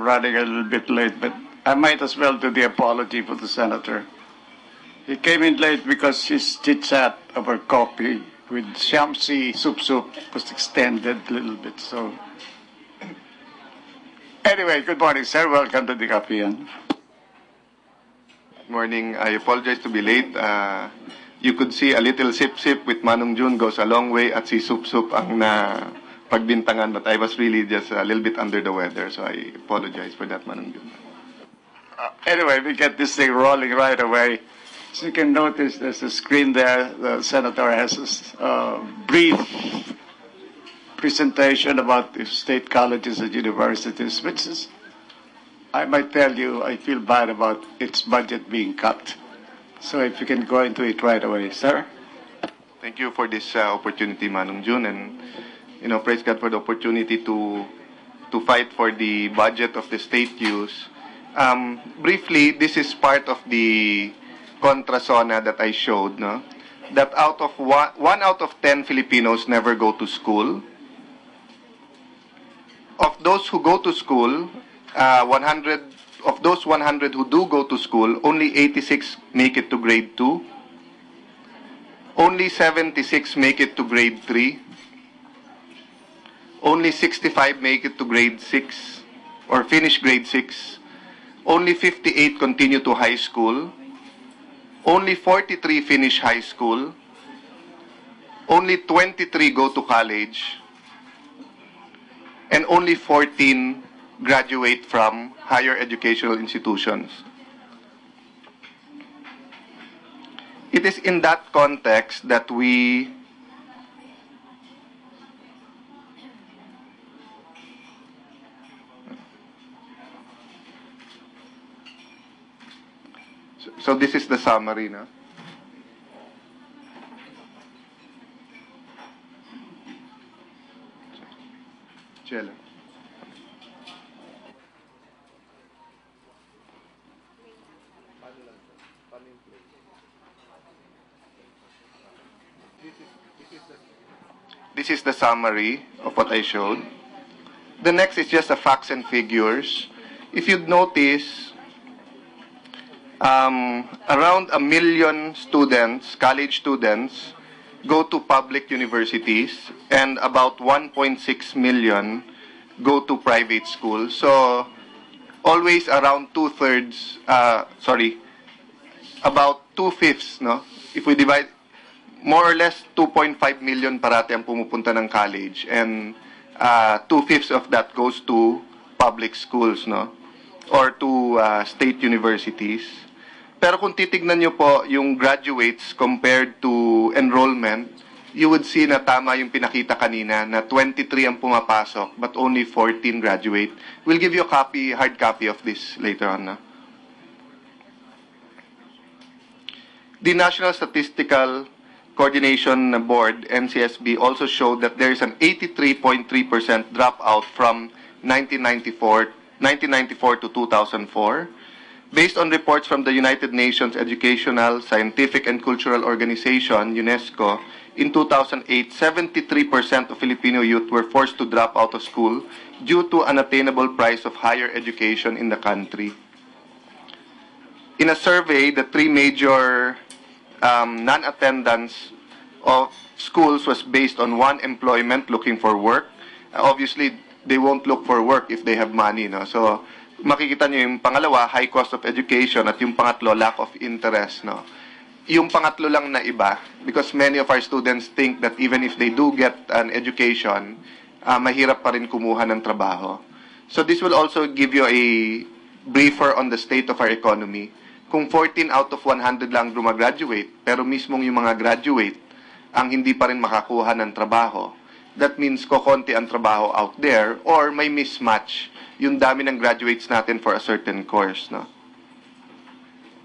I'm running a little bit late, but I might as well do the apology for the senator. He came in late because his chit-chat over coffee with Shamsi Soup was extended a little bit. So, anyway, good morning, sir. Welcome to the kapihan. Good morning. I apologize to be late. You could see a little sip-sip with Manong Jun goes a long way at si Soup ang na pagbintangan, but I was really just a little bit under the weather, so I apologize for that, Manong Jun. Anyway, we get this thing rolling right away. So you can notice there's a screen there. The senator has a brief presentation about the state colleges and universities, which is, I might tell you, I feel bad about its budget being cut. So if you can go into it right away, sir. Thank you for this opportunity, Manong Jun, and praise God for the opportunity to fight for the budget of the state use. Briefly, this is part of the contrasona that I showed, no? That out of one out of 10 Filipinos never go to school. Of those who go to school, 100 of those 100 who do go to school, only 86 make it to grade 2. Only 76 make it to grade 3. Only 65 make it to grade 6 or finish grade 6. Only 58 continue to high school. Only 43 finish high school. Only 23 go to college. And only 14 graduate from higher educational institutions. It is in that context that we So this is the summary, no? Chela. This is the summary of what I showed. The next is just the facts and figures. If you'd notice, around 1 million students, college students, go to public universities, and about 1.6 million go to private schools. So, always around about 2/5, no? If we divide, more or less 2.5 million parati ang pumupunta ng college, and 2/5 of that goes to public schools, no? Or to state universities. Pero kung titignan nyo po yung graduates compared to enrollment, you would see na tama yung pinakita kanina na 23 ang pumapasok but only 14 graduate. We'll give you a hard copy of this later on. Na? The National Statistical Coordination Board, NCSB, also showed that there is an 83.3% dropout from 1994 to 2004. Based on reports from the United Nations Educational, Scientific, and Cultural Organization, UNESCO, in 2008, 73% of Filipino youth were forced to drop out of school due to unattainable price of higher education in the country. In a survey, the three major non-attendance of schools was based on one, employment, looking for work. Obviously, they won't look for work if they have money, no? So, makikita nyo yung pangalawa, high cost of education, at yung pangatlo, lack of interest, no? Yung pangatlo lang na iba, because many of our students think that even if they do get an education, mahirap pa rin kumuha ng trabaho. So this will also give you a briefer on the state of our economy. Kung 14 out of 100 lang gumagraduate, pero mismong yung mga graduate ang hindi pa rin makakuha ng trabaho, that means kokonti ang trabaho out there, or may mismatch yung dami ng graduates natin for a certain course, no?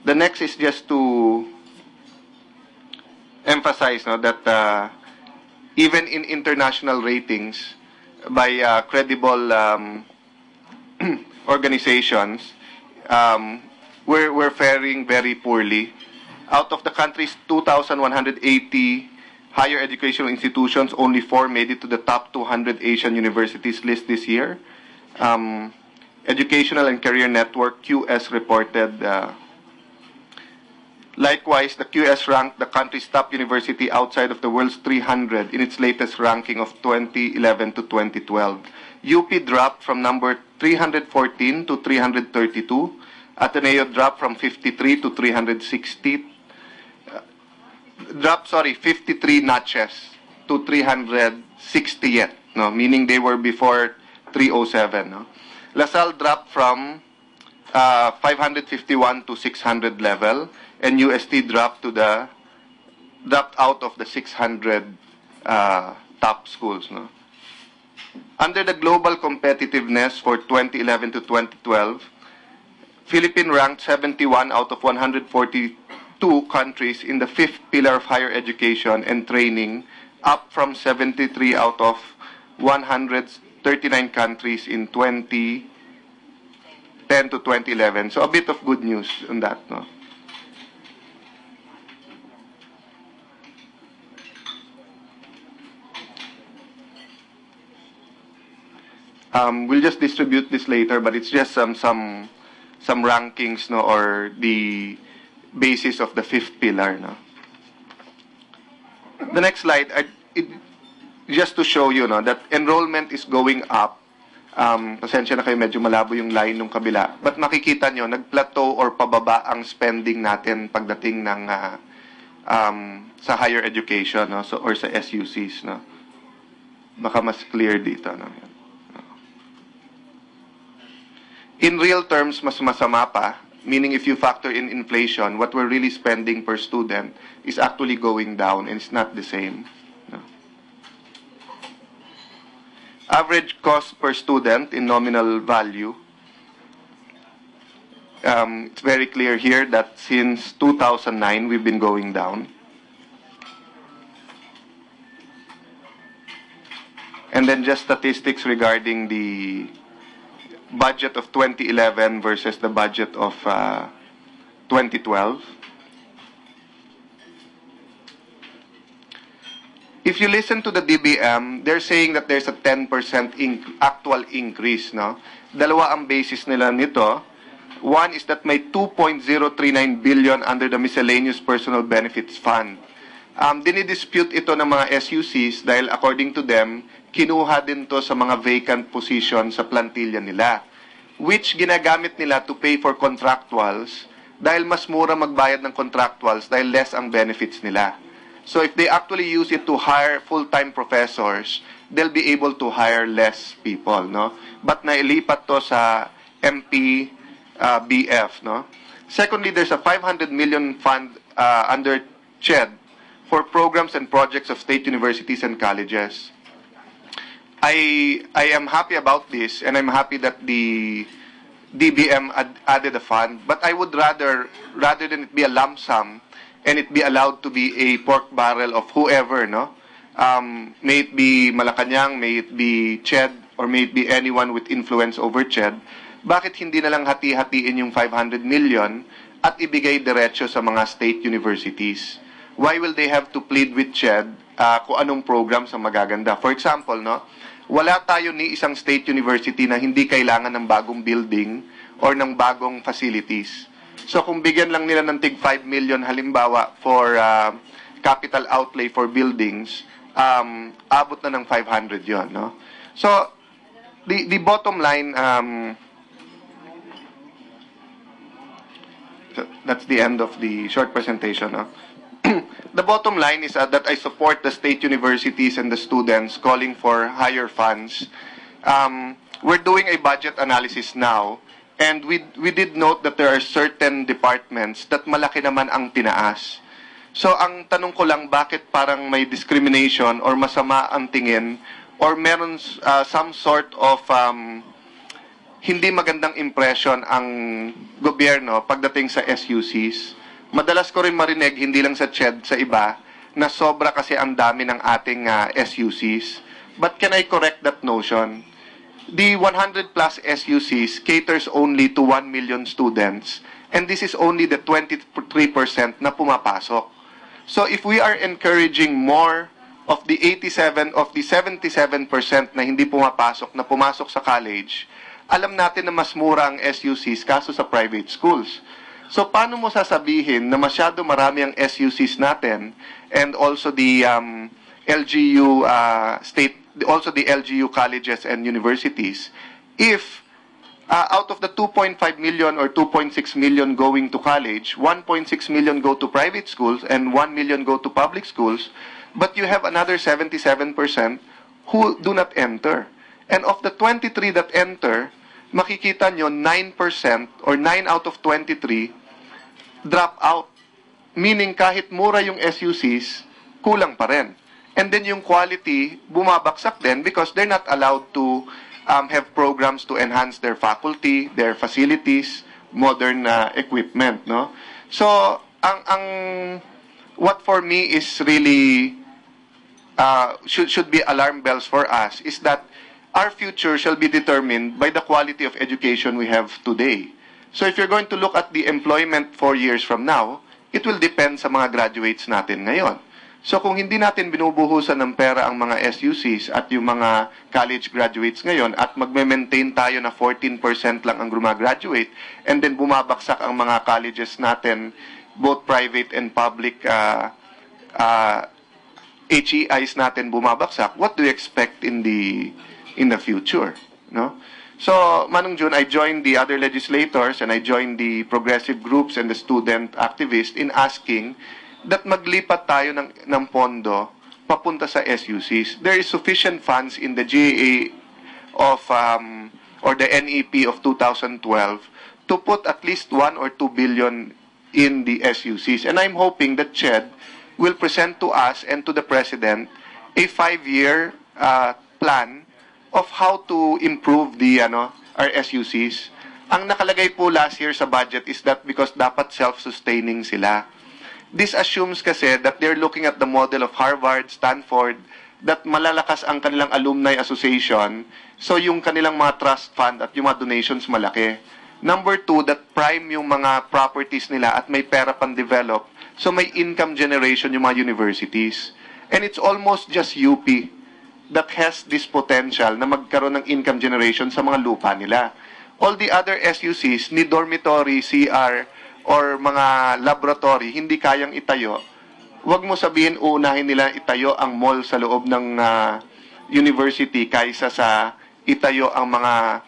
The next is just to emphasize, no, that even in international ratings by credible organizations, we're faring very poorly. Out of the country's 2,180 higher educational institutions, only 4 made it to the top 200 Asian universities list this year. Educational and Career Network, QS, reported, likewise, the QS ranked the country's top university outside of the world's 300 in its latest ranking of 2011 to 2012. UP dropped from number 314 to 332. Ateneo dropped from 53 to 360. 53 notches to 360th, no? Meaning they were before 307. No? LaSalle dropped from 551 to 600 level, and UST dropped out of the 600 top schools. No? Under the global competitiveness for 2011 to 2012, Philippines ranked 71 out of 142 countries in the fifth pillar of higher education and training, up from 73 out of 139 countries in 2010 to 2011. So a bit of good news on that. No? We'll just distribute this later, but it's just some rankings, no, or the basis of the fifth pillar. No? The next slide, just to show you, no, that enrollment is going up. Pasensya na kayo, medyo malabo yung line nung kabila. But makikita nyo, nag-plateau or pababa ang spending natin pagdating ng sa higher education, no, so, or sa SUCs. No? Baka mas clear dito. No? In real terms, mas masama pa, meaning if you factor in inflation, what we're really spending per student is actually going down, and it's not the same. No? Average cost per student in nominal value, it's very clear here that since 2009, we've been going down. And then just statistics regarding the budget of 2011 versus the budget of 2012. If you listen to the DBM, they're saying that there's a 10% actual increase. No? Dalawa ang basis nila nito. One is that may 2.039 billion under the Miscellaneous Personal Benefits Fund. Dinidispute ito ng mga SUCs dahil according to them, kinuha din to sa mga vacant position sa plantilla nila, which ginagamit nila to pay for contractuals dahil mas mura magbayad ng contractuals dahil less ang benefits nila. So if they actually use it to hire full-time professors, they'll be able to hire less people. No? But nailipat to sa MP BF. No? Secondly, there's a 500 million fund under CHED for programs and projects of state universities and colleges. I am happy about this, and I'm happy that the DBM added a fund. But I would rather than it be a lump sum, and it be allowed to be a pork barrel of whoever, no? May it be Malacanang, may it be CHED, or may it be anyone with influence over CHED. Bakit hindi na lang hati-hatiin yung 500 million at ibigay diretso sa mga state universities? Why will they have to plead with CHED kung anong programs ang magaganda? For example, no, wala tayo ni isang state university na hindi kailangan ng bagong building or ng bagong facilities. So kung bigyan lang nila ng tig 5 million halimbawa for capital outlay for buildings, abot na ng 500 yon, no? So the bottom line, that's the end of the short presentation, no? The bottom line is that I support the state universities and the students calling for higher funds. We're doing a budget analysis now, and we did note that there are certain departments that malaki naman ang tinaas. So ang tanong ko lang, bakit parang may discrimination or masama ang tingin or meron some sort of hindi magandang impression ang gobyerno pagdating sa SUCs? Madalas ko rin marinig, hindi lang sa CHED, sa iba, na sobra kasi ang dami ng ating SUCs. But can I correct that notion? The 100 plus SUCs caters only to 1 million students, and this is only the 23% na pumapasok. So if we are encouraging more of the 77% na hindi pumapasok, na pumasok sa college, alam natin na mas mura ang SUCs kaso sa private schools. So, paano mo sasabihin na masyado marami ang SUCs natin and also the LGU also the LGU colleges and universities if out of the 2.5 million or 2.6 million going to college, 1.6 million go to private schools and 1 million go to public schools, but you have another 77% who do not enter. And of the 23 that enter, makikita nyo 9% or 9 out of 23 drop out. Meaning kahit mura yung SUCs, kulang pa rin. And then yung quality, bumabaksak din because they're not allowed to have programs to enhance their faculty, their facilities, modern equipment, no? So, what for me is really should be alarm bells for us is that our future shall be determined by the quality of education we have today. So, if you're going to look at the employment 4 years from now, it will depend sa mga graduates natin ngayon. So kung hindi natin binubuhusan ng pera ang mga SUCs at yung mga college graduates ngayon at magme-maintain tayo na 14% lang ang gumagraduate and then bumabaksak ang mga colleges natin, both private and public HEIs natin bumabaksak, what do you expect in the future? No? So, Manong Jun, I joined the other legislators and I joined the progressive groups and the student activists in asking that maglipat tayo ng pondo papunta sa SUCs. There is sufficient funds in the GAA of or the NEP of 2012 to put at least 1 or 2 billion in the SUCs. And I'm hoping that CHED will present to us and to the President a 5-year plan of how to improve the our SUCs. Ang nakalagay po last year sa budget is that because dapat self-sustaining sila. This assumes kasi that they're looking at the model of Harvard, Stanford, that malalakas ang kanilang alumni association, so yung kanilang mga trust fund at yung mga donations malaki. Number 2, that prime yung mga properties nila at may pera pan-develop, so may income generation yung mga universities. And it's almost just UP that has this potential na magkaroon ng income generation sa mga lupa nila. All the other SUCs, ni dormitory, CR, or mga laboratory, hindi kayang itayo, wag mo sabihin unahin nila itayo ang mall sa loob ng university kaysa sa itayo ang mga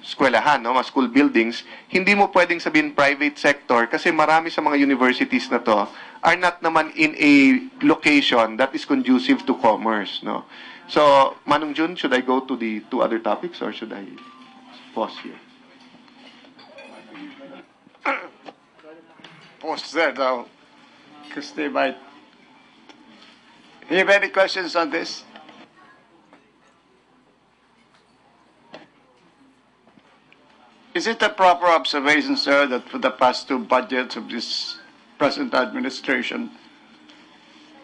eskwelahan, no, mga school buildings. Hindi mo pwedeng sabihin private sector kasi marami sa mga universities na to are not naman in a location that is conducive to commerce, no. So, Manong Jun, should I go to the 2 other topics or should I pause here? Post there now, because they might. You have any questions on this? Is it a proper observation, sir, that for the past 2 budgets of this present administration,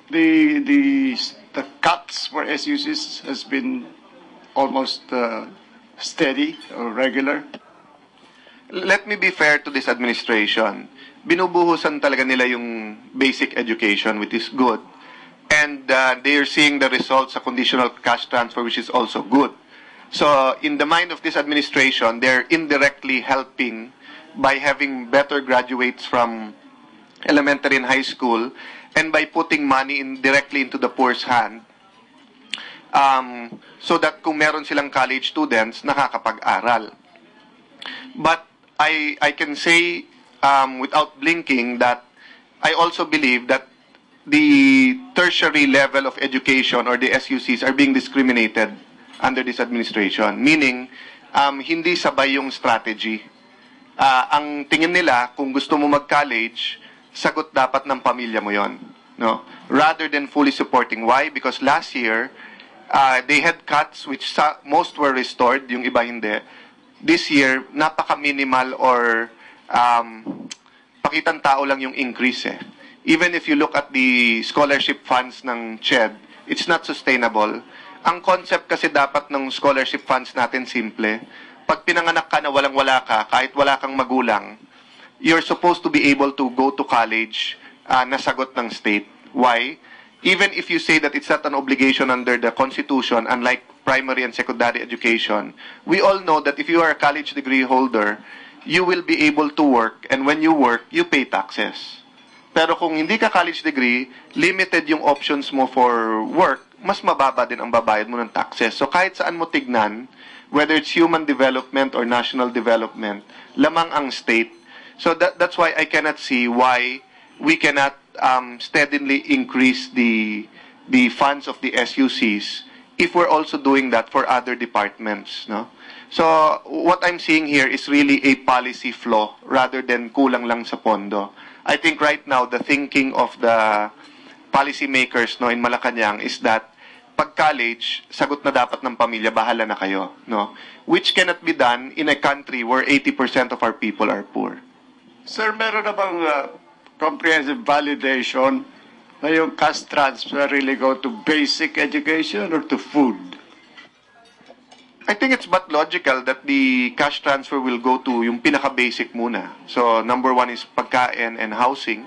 the cuts for SUCs has been almost steady or regular? Let me be fair to this administration. Binubuhusan talaga nila yung basic education, which is good. And they are seeing the results sa conditional cash transfer, which is also good. So, in the mind of this administration, they're indirectly helping by having better graduates from elementary and high school and by putting money directly into the poor's hand so that kung meron silang college students, nakakapag-aral. But I can say without blinking that I also believe that the tertiary level of education or the SUCs are being discriminated under this administration. Meaning, hindi sabay yung strategy. Ang tingin nila, kung gusto mo mag-college, sagot dapat ng pamilya mo yon, no? Rather than fully supporting. Why? Because last year, they had cuts which most were restored, yung iba hindi. This year, napaka-minimal or pakitang tao lang yung increase eh. Even if you look at the scholarship funds ng CHED, it's not sustainable. Ang concept kasi dapat ng scholarship funds natin simple. Pag pinanganak ka na walang-wala ka, kahit wala kang magulang, you're supposed to be able to go to college na sagot ng state. Why? Even if you say that it's not an obligation under the Constitution, unlike primary and secondary education, we all know that if you are a college degree holder, you will be able to work, and when you work, you pay taxes. Pero kung hindi ka college degree, limited yung options mo for work, mas mababa din ang babayad mo ng taxes. So kahit saan mo tignan, whether it's human development or national development, lamang ang state. So that's why I cannot see why we cannot steadily increase the funds of the SUCs if we're also doing that for other departments, no? So what I'm seeing here is really a policy flaw rather than kulang lang sa pondo. I think right now the thinking of the policymakers, no, in Malacanang is that pag college, sagot na dapat ng pamilya, bahala na kayo, no? Which cannot be done in a country where 80% of our people are poor. Sir, meron na bang comprehensive validation na yung cash transfer really go to basic education or to food? I think it's but logical that the cash transfer will go to yung pinaka-basic muna. So, number one is pagkain and housing,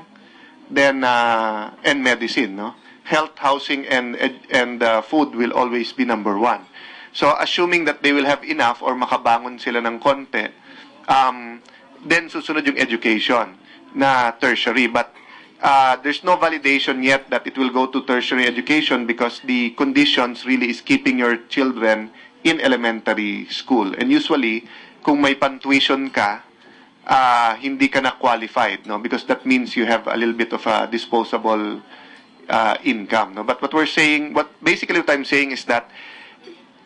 then, and medicine, no? Health, housing, and food will always be number one. So, assuming that they will have enough or makabangon sila ng konti, then susunod yung education na tertiary. But there's no validation yet that it will go to tertiary education because the conditions really is keeping your children in elementary school. And usually, kung may pan-tuition ka, hindi ka na qualified, no? Because that means you have a little bit of a disposable income, no? But what basically what I'm saying is that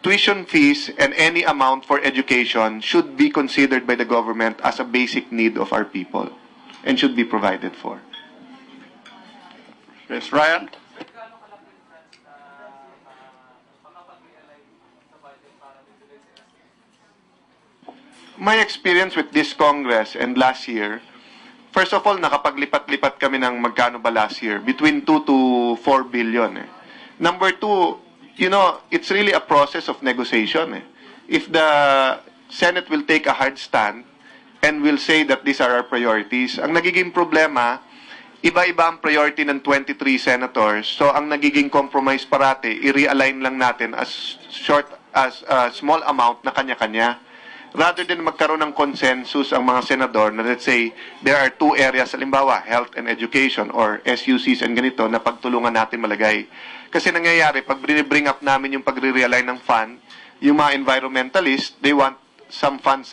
tuition fees and any amount for education should be considered by the government as a basic need of our people and should be provided for. Yes, Ryan? My experience with this Congress and last year, first of all, nakapaglipat-lipat kami ng magkano ba last year? Between 2 to 4 billion. Eh. Number two, you know, it's really a process of negotiation. Eh. If the Senate will take a hard stand and will say that these are our priorities, ang nagiging problema, iba-iba ang priority ng 23 senators. So, ang nagiging compromise parate, i-realign lang natin as a small amount na kanya-kanya. Rather than magkaroon ng consensus ang mga senador na let's say there are two areas, halimbawa health and education or SUCs and ganito na pagtulungan natin malagay. Kasi nangyayari, pag bring up namin yung pagre-realign ng fund, yung mga environmentalists, they want some funds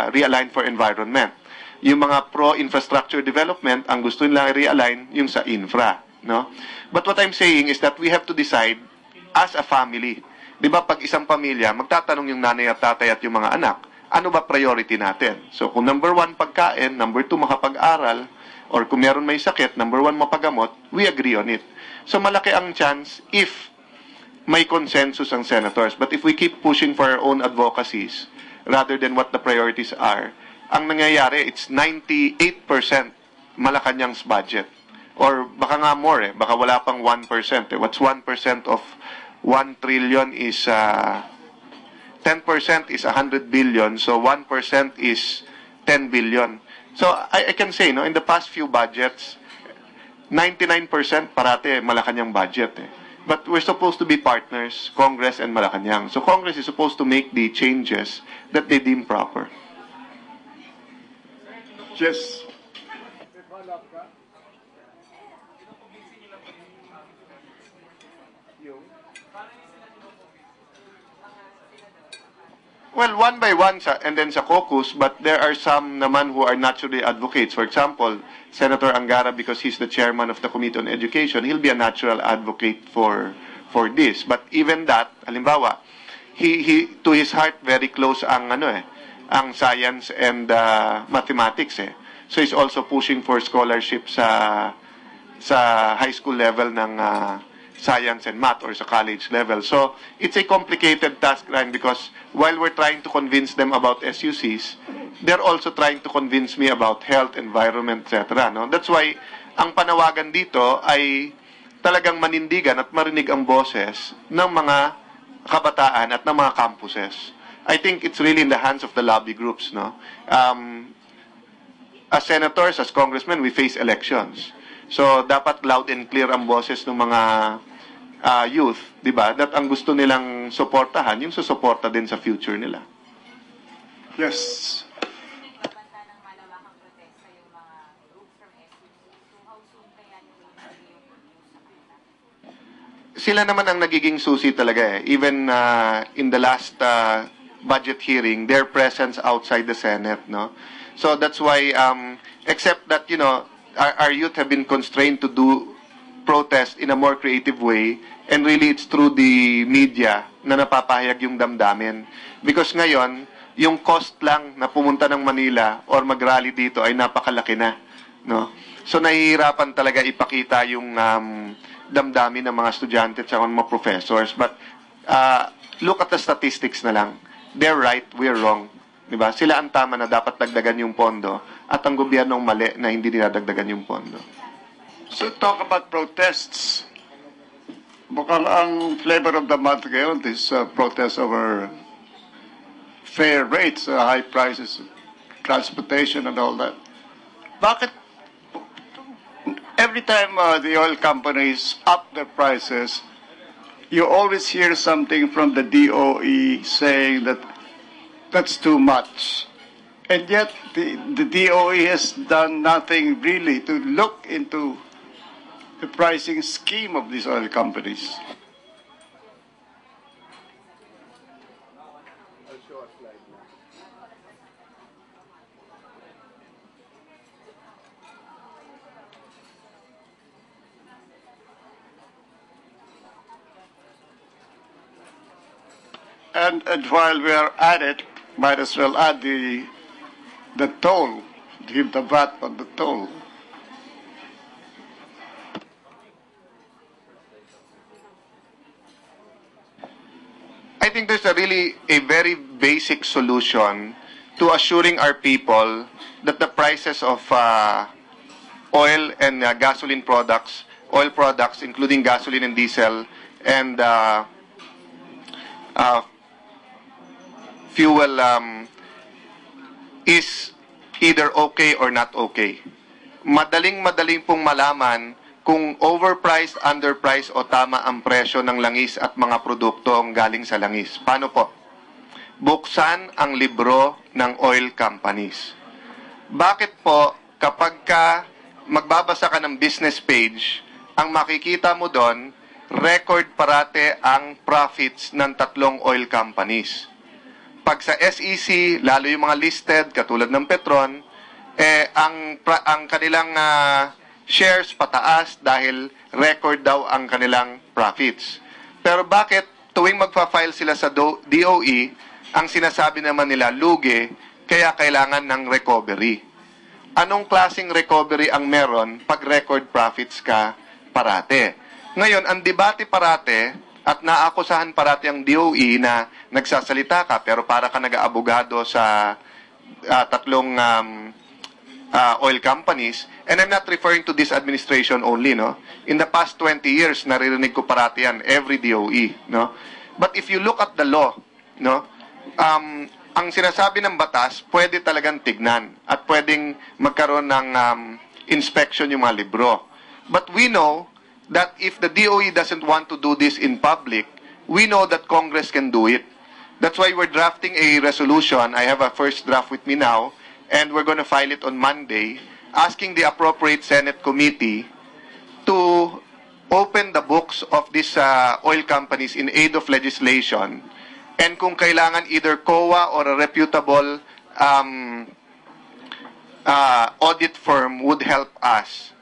realigned for environment. Yung mga pro-infrastructure development, ang gusto nila realign yung sa infra. No? But what I'm saying is that we have to decide as a family. Di ba pag isang pamilya, magtatanong yung nanay at tatay at yung mga anak, ano ba priority natin? So kung number one, pagkain, number two, makapag-aral, or kung meron may sakit, number one, mapagamot, we agree on it. So malaki ang chance if may consensus ang senators. But if we keep pushing for our own advocacies, rather than what the priorities are, ang nangyayari, it's 98% Malacanang's budget. Or baka nga more, baka wala pang 1%. What's 1% of 1 trillion is 10% is 100 billion, so 1% is 10 billion. So I can say, no, in the past few budgets, 99% parate Malacanang budget. But we're supposed to be partners, Congress and Malacanang. So Congress is supposed to make the changes that they deem proper. Yes. Well, one by one and then sa caucus, but there are some naman who are naturally advocates. For example, Senator Angara, because he's the chairman of the Committee on Education, he'll be a natural advocate for this. But even that, halimbawa, he to his heart very close ang ang science and mathematics. So he's also pushing for scholarship sa high school level ng science and math or sa college level. So it's a complicated task line because while we're trying to convince them about SUCs, they're also trying to convince me about health, environment, etc. No? That's why ang panawagan dito ay talagang manindigan at marinig ang boses ng mga kabataan at ng mga campuses. I think it's really in the hands of the lobby groups. No? As senators, as congressmen, we face elections. So dapat loud and clear ang boses ng mga youth, di ba, that ang gusto nilang suportahan, yung susuporta din sa future nila. Yes. Nagbanta ng malawakang protesta yung mga group from SUC. So how soon kaya nyo yung produce sa kanila? Sila naman ang nagiging susi talaga eh. Even in the last budget hearing, their presence outside the Senate, no? So that's why, except that, you know, our youth have been constrained to do protest in a more creative way, and really it's through the media na napapahayag yung damdamin. Because ngayon, yung cost lang na pumunta ng Manila or mag-rally dito ay napakalaki na, no? So nahihirapan talaga ipakita yung damdamin ng mga estudyante at saka mga professors. But look at the statistics na lang. They're right, we're wrong. Diba? Sila ang tama na dapat dagdagan yung pondo at ang gobyernong mali na hindi dinadagdagan yung pondo. So talk about protests. Mukhang ang flavor of the month ngayon is protest over fair rates, high prices, transportation and all that. Bakit every time the oil companies up their prices, you always hear something from the DOE saying that that's too much. And yet the DOE has done nothing really to look into the pricing scheme of these oil companies. And while we are at it, might as well add the toll, give the VAT on the toll. I think there's a very basic solution to assuring our people that the prices of oil and gasoline products, oil products including gasoline and diesel, and fuel is either okay or not okay. Madaling pong malaman kung overpriced, underpriced o tama ang presyo ng langis at mga produktong galing sa langis. Paano po? Buksan ang libro ng oil companies. Bakit po kapag magbabasa ka ng business page, ang makikita mo doon, record parate ang profits ng tatlong oil companies. Pag sa SEC, lalo yung mga listed, katulad ng Petron, ang kanilang shares pataas dahil record daw ang kanilang profits. Pero bakit tuwing magpa-file sila sa DOE, ang sinasabi naman nila lugi, kaya kailangan ng recovery? Anong klaseng recovery ang meron pag record profits ka parate? Ngayon, ang debate parate at naakusahan parati ang DOE na nagsasalita ka pero para ka nag-aabogado sa tatlong oil companies. And I'm not referring to this administration only, no? In the past 20 years, naririnig ko parati yan, every DOE, no? But if you look at the law, no? Ang sinasabi ng batas, pwede talagang tignan at pwedeng magkaroon ng inspection yung mga libro. But we know that if the DOE doesn't want to do this in public, we know that Congress can do it. That's why we're drafting a resolution. I have a first draft with me now, and we're going to file it on Monday, asking the appropriate Senate committee to open the books of these oil companies in aid of legislation, and kung kailangan either COA or a reputable audit firm would help us,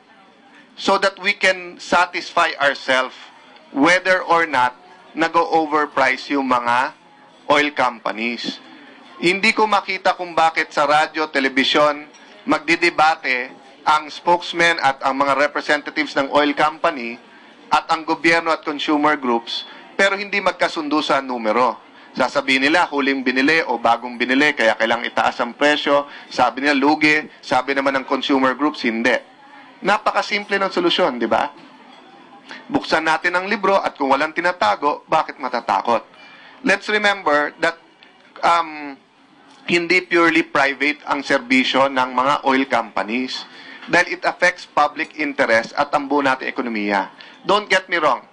so that we can satisfy ourselves whether or not nag-overprice yung mga oil companies. Hindi ko makita kung bakit sa radyo, telebisyon, magdidebate ang spokesman at ang mga representatives ng oil company at ang gobyerno at consumer groups, pero hindi magkasundo sa numero. Sasabihin nila, huling binili o bagong binili, kaya kailangang itaas ang presyo. Sabi nila, lugi. Sabi naman ng consumer groups, hindi. Napakasimple ng solusyon, di ba? Buksan natin ang libro at kung walang tinatago, bakit matatakot? Let's remember that hindi purely private ang serbisyo ng mga oil companies dahil it affects public interest at ang buo nating ekonomiya. Don't get me wrong.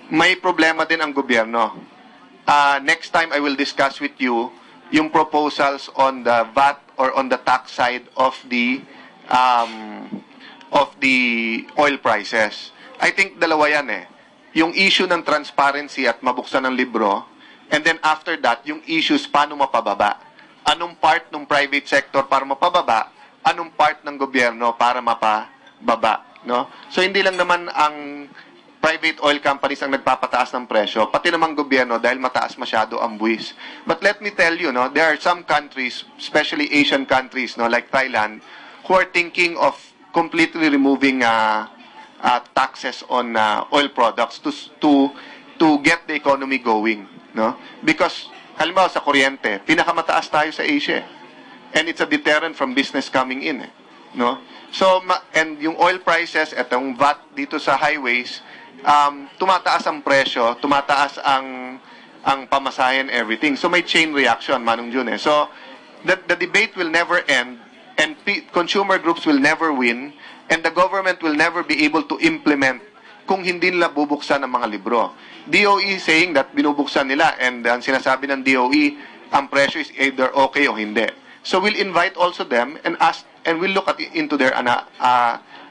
may problema din ang gobyerno. Next time I will discuss with you yung proposals on the VAT or on the tax side of the oil prices. I think dalawa yan eh. Yung issue ng transparency at mabuksan ng libro, and then after that, yung issues paano mapababa. Anong part ng private sector para mapababa, anong part ng gobyerno para mapababa. No? So hindi lang naman ang private oil companies ang nagpapataas ng presyo, pati namang gobyerno dahil mataas masyado ang buwis. But let me tell you, no, there are some countries, especially Asian countries, no, like Thailand, who are thinking of completely removing taxes on oil products to get the economy going, no? Because halimbawa sa kuryente, pinakamataas tayo sa Asia. And it's a deterrent from business coming in, no? So and yung oil prices at yung VAT dito sa highways, tumataas ang presyo, tumataas ang pamasahe and everything. So may chain reaction, Manong Jun. So the debate will never end, and consumer groups will never win, and the government will never be able to implement kung hindi nila bubuksan ang mga libro. DOE saying that binubuksan nila, and ang sinasabi ng DOE, ang presyo is either okay o hindi. So we'll invite also them and ask, and we'll look into their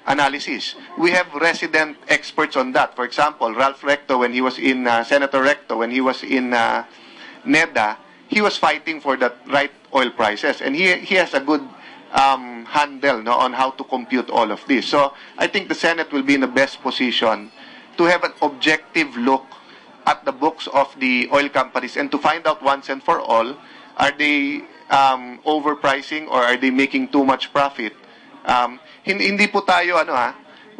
analysis. We have resident experts on that. For example, Ralph Recto, when he was in Senator Recto, when he was in NEDA, he was fighting for the right oil prices, and he has a good handle, no, on how to compute all of this. So I think the Senate will be in the best position to have an objective look at the books of the oil companies and to find out once and for all, are they overpricing or are they making too much profit? Hindi po tayo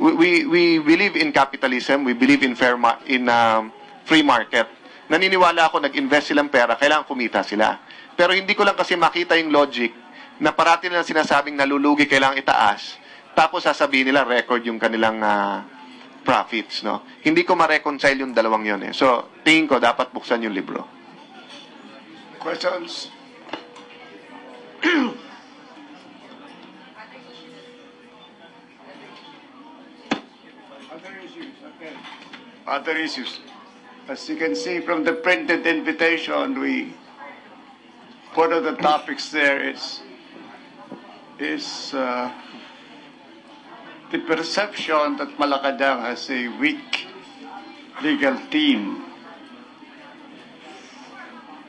we believe in capitalism, we believe in free market. Naniniwala ako, nag-invest silang pera, kailangan kumita sila. Pero hindi ko lang kasi makita yung logic na parati nilang sinasabing nalulugi, kailangan itaas, tapos sasabihin nila record yung kanilang profits, no? Hindi ko ma-reconcile yung dalawang yun eh. So, tingin ko dapat buksan yung libro. Questions? Other issues. As you can see from the printed invitation, one of the topics there is the perception that Malacanang has a weak legal team.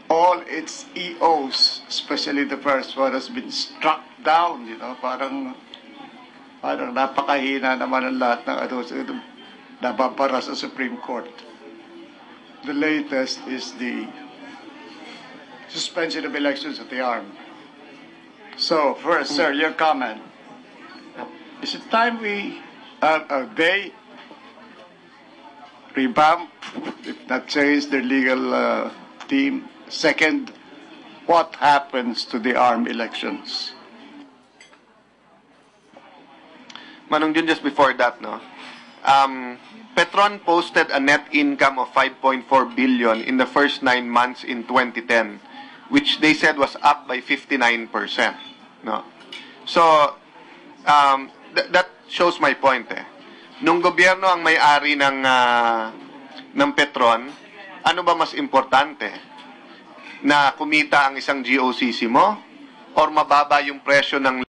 All its EOs, especially the first one, has been struck down. You know, parang napakahina naman ang lahat ng nababara sa Supreme Court. The latest is the suspension of elections at the Army. So, first, sir, your comment. Is it time they revamp, if not change, their legal team? Second, what happens to the ARM elections? Manong Jun, just before that, no? Petron posted a net income of 5.4 billion in the first 9 months in 2010, which they said was up by 59%. No? So, that shows my point eh. Nung gobyerno ang may-ari ng Petron, ano ba mas importante? Na kumita ang isang GOCC mo or mababa yung presyo ng